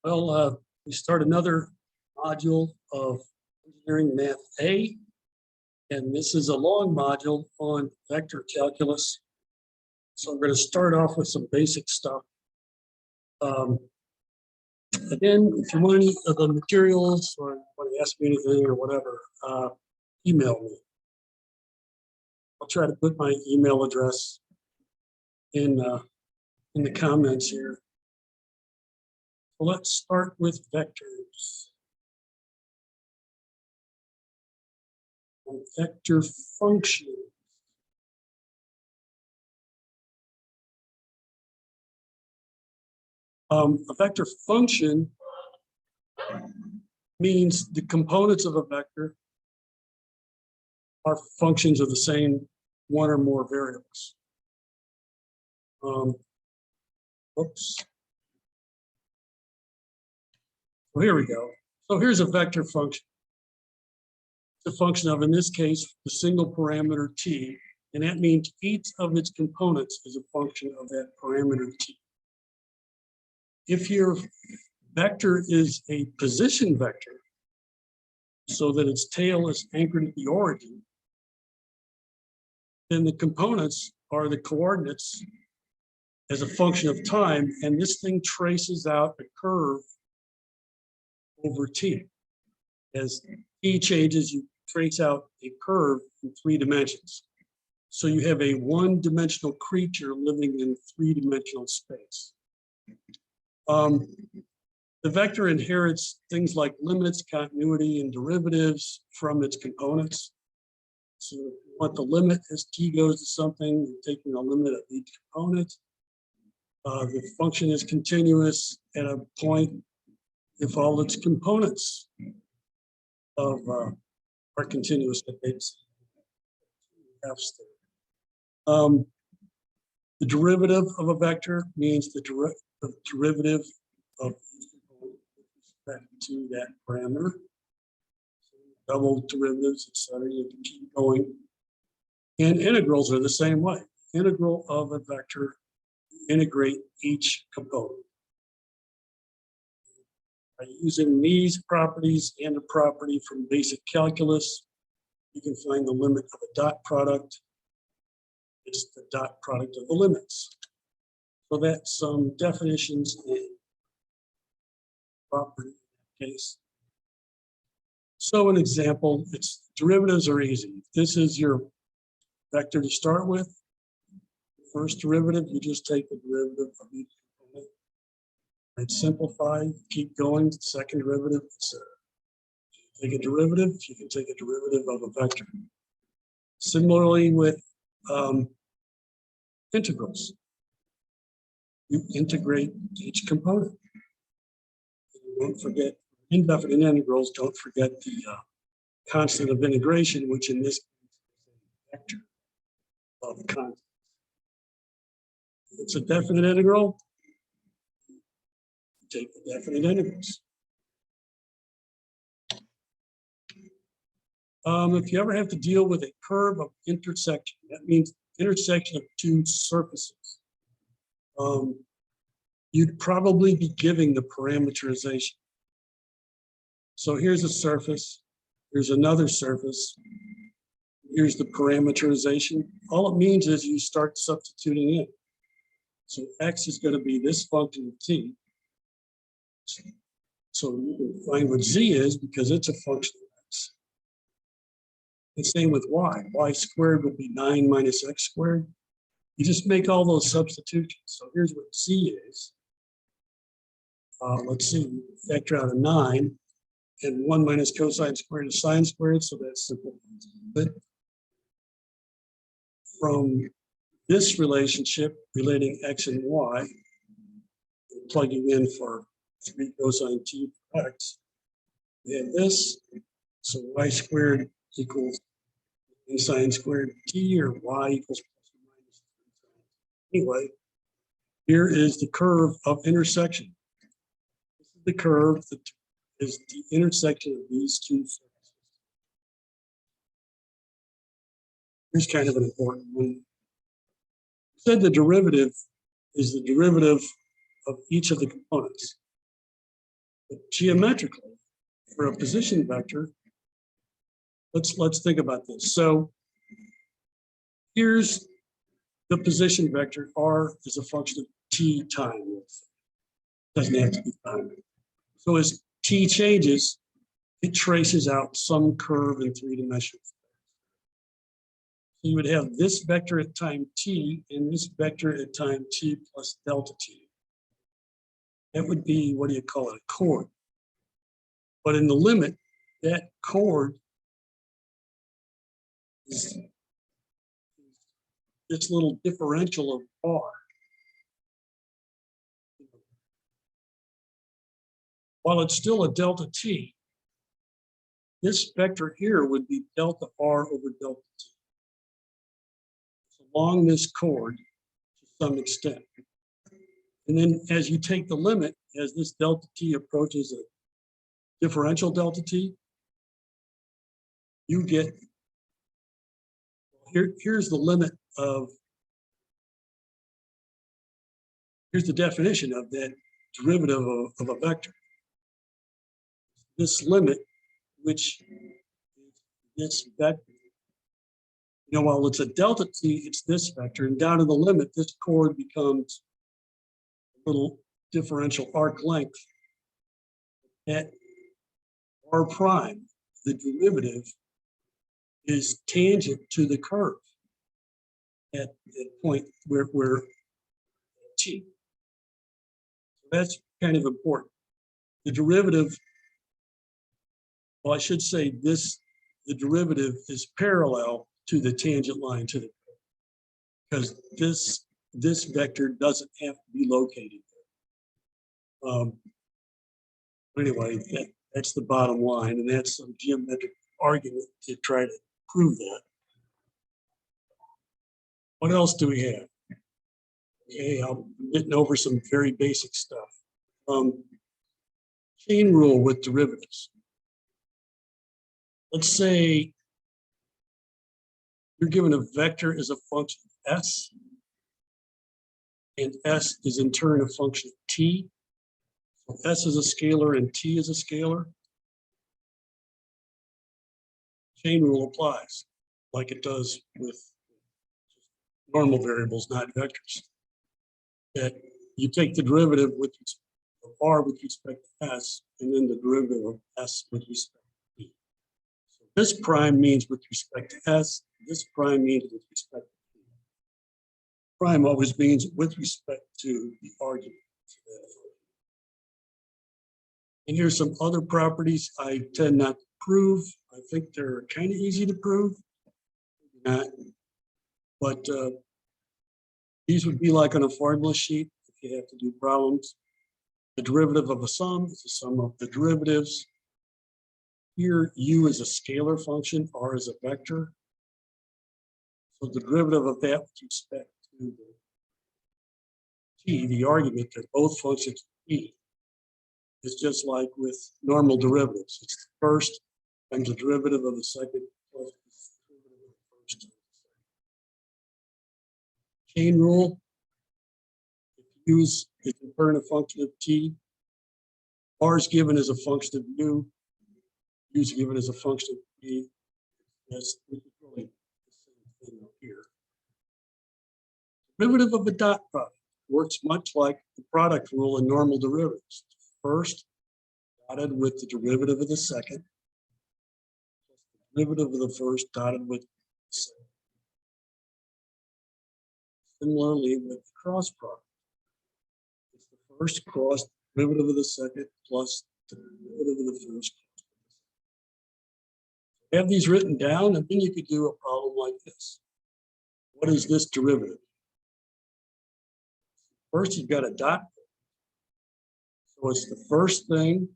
Well, we start another module of Engineering Math A, and this is a long module on vector calculus. So I'm going to start off with some basic stuff. Again, if you want any of the materials or want to ask me anything or whatever, email me. I'll try to put my email address in the comments here. So let's start with vectors. And vector functions. A vector function means the components of a vector are functions of the same one or more variables. Oops. Well, here we go. So here's a vector function. It's a function of, in this case, the single parameter t, and that means each of its components is a function of that parameter t. If your vector is a position vector, so that its tail is anchored at the origin, then the components are the coordinates as a function of time, and this thing traces out a curve over t. As t changes, you trace out a curve in 3 dimensions. So you have a one-dimensional creature living in 3-dimensional space. The vector inherits things like limits, continuity, and derivatives from its components. So if you want the limit as t goes to something, you're taking a limit of each component. The function is continuous at a point if all its components are continuous at base. The derivative of a vector means the derivative of respect to that parameter. Double derivatives, etc. You can keep going. And integrals are the same way. Integral of a vector, integrate each component. By using these properties and a property from basic calculus, you can find the limit of a dot product. It's the dot product of the limits. So that's some definitions and property in that case. So an example, its derivatives are easy. This is your vector to start with. First derivative, you just take the derivative of each component. It's simplified, keep going, second derivative, etc. Take a derivative, you can take a derivative of a vector. Similarly with integrals. You integrate each component. Don't forget indefinite integrals, don't forget the constant of integration, which in this case is a vector of constant. It's a definite integral. Take the definite integrals. If you ever have to deal with a curve of intersection, that means intersection of 2 surfaces. You'd probably be giving the parameterization. So here's a surface, here's another surface, here's the parameterization. All it means is you start substituting in. So x is going to be this function of t. So you can find what z is because it's a function of x. And same with y. Y squared would be 9 minus x squared. You just make all those substitutions. So here's what z is. Let's see, factor out a 9. And 1 minus cosine squared is sine squared, so that's simple. But from this relationship relating x and y, plugging in for 3 cosine t for x, we have this. So y squared equals sine squared t, or y equals plus or minus 3 sine. Anyway, here is the curve of intersection. This is the curve that is the intersection of these 2 surfaces. Here's kind of an important one. Said the derivative is the derivative of each of the components. But geometrically, for a position vector, let's think about this. So here's the position vector. R is a function of t time. Doesn't have to be time. So as t changes, it traces out some curve in 3 dimensions. So you would have this vector at time t and this vector at time t plus delta t. That would be, what do you call it, a chord. But in the limit, that chord is this little differential of r. While it's still a delta t, this vector here would be delta r over delta t. It's along this chord to some extent. And then as you take the limit, as this delta t approaches a differential delta t, you get, here's the limit of, here's the definition of that derivative of a vector. This limit, which is this vector, you know, while it's a delta t, it's this vector, and down to the limit, this chord becomes a little differential arc length at r prime. The derivative is tangent to the curve at the point where t. So that's kind of important. The derivative, well, I should say this, the derivative is parallel to the tangent line to the curve, because this vector doesn't have to be located there. But anyway, that's the bottom line, and that's some geometric argument to try to prove that. What else do we have? Okay, I'm getting over some very basic stuff. Chain rule with derivatives. Let's say you're given a vector as a function of s, and s is in turn a function of t. So s is a scalar and t is a scalar. Chain rule applies, like it does with normal variables, not vectors. That you take the derivative with of r with respect to s, and then the derivative of s with respect to t. So this prime means with respect to s, this prime means with respect to t. Prime always means with respect to the argument. And here's some other properties I tend not to prove. I think they're kind of easy to prove. Not, but these would be like on a formula sheet if you have to do problems. The derivative of a sum is the sum of the derivatives. Here, u is a scalar function, r is a vector. So the derivative of that with respect to the t, the argument, they're both functions of t. It's just like with normal derivatives. It's the first times the derivative of the second plus the derivative of the first. Chain rule, if u is the current function of t, r is given as a function of u, u is given as a function of t. That's really the same thing up here. Derivative of a dot product works much like the product rule in normal derivatives. First, dotted with the derivative of the second, the derivative of the first dotted with the second. Similarly with the cross product. It's the first cross derivative of the second plus the derivative of the first. Have these written down, and then you could do a problem like this. What is this derivative? First, you've got a dot. So it's the first thing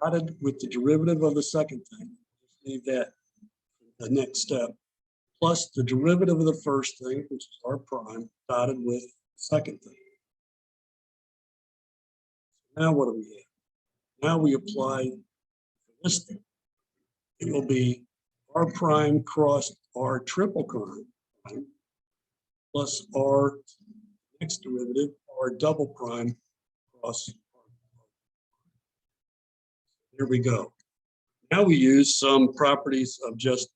dotted with the derivative of the second thing. Just leave that the next step. Plus the derivative of the first thing, which is r prime, dotted with the second thing. Now what do we have? Now we apply this thing. It will be r prime crossed r triple prime plus r next derivative, r double prime cross r. Here we go. Now we use some properties of just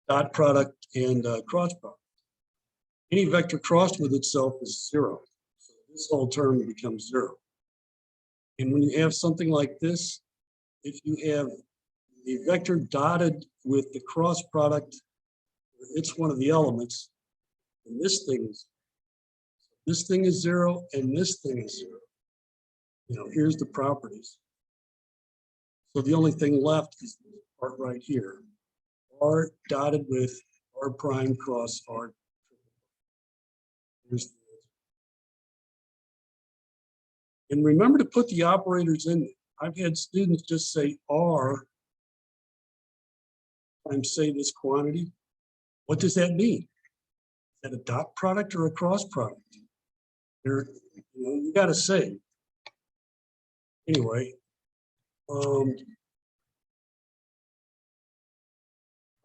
dot product and cross product. Any vector crossed with itself is 0. So this whole term becomes 0. And when you have something like this, if you have the vector dotted with the cross product, it's one of the elements, and this thing is 0, and this thing is 0. You know, here's the properties. So the only thing left is this part right here. R dotted with R prime cross R. Here's the answer. And remember to put the operators in. I've had students just say R times say this quantity. What does that mean? Is that a dot product or a cross product? There, you got to say. Anyway, I'll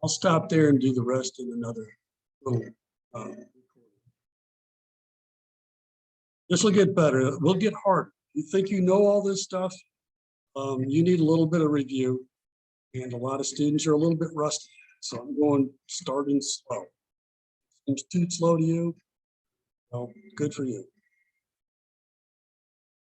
stop there and do the rest in another little recording. This will get better. We'll get harder. You think you know all this stuff? You need a little bit of review, and a lot of students are a little bit rusty. So I'm going starting slow. Seems too slow to you? Well, good for you.